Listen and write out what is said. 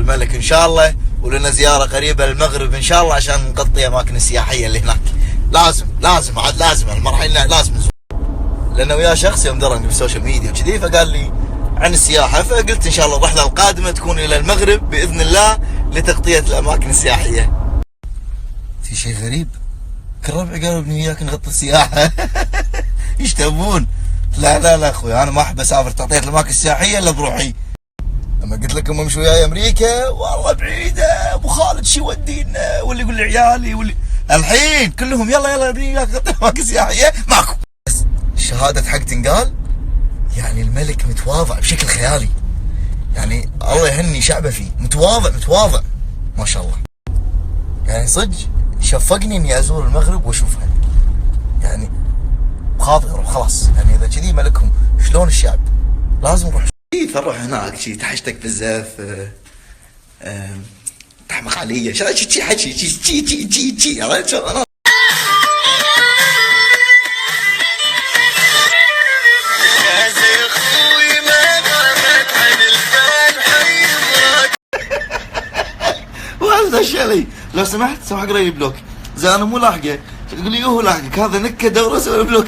الملك ان شاء الله، ولنا زياره قريبه للمغرب ان شاء الله عشان نغطي اماكن السياحيه اللي هناك. لازم عاد لازم المرحله لازم نزور، لانه وياه شخص يوم درني بالسوشيال ميديا وكذي فقال لي عن السياحه، فقلت ان شاء الله الرحله القادمه تكون الى المغرب باذن الله لتغطيه الاماكن السياحيه. في شيء غريب، كل ربع قالوا ابني وياك نغطي السياحه. ايش تبون؟ لا اخوي انا ما احب اسافر تغطيه الاماكن السياحيه الا بروحي. لما قلت لكم امشي وياي امريكا والله بعيده، ابو خالد شو يودينا، واللي يقول لي عيالي واللي الحين كلهم يلا ابني وياك نغطي الاماكن السياحيه ماكو. بس شهاده حق تنقال، يعني الملك متواضع بشكل خيالي، يعني الله يهني شعبه فيه، متواضع ما شاء الله. يعني صدق شفقني اني ازور المغرب واشوفها، يعني بخاطر اروح خلاص. يعني اذا كذي ملكهم شلون الشعب لازم نروح. نروح هناك شي تحشتك بالزف، تحمق علي شي حكي عرفت شلون؟ والله شلي لو سمحت سوي حق ري بلوك، زين انا مو لاحقه، تقول لي هو لاحقك، هذا نكه دوره سوي بلوك.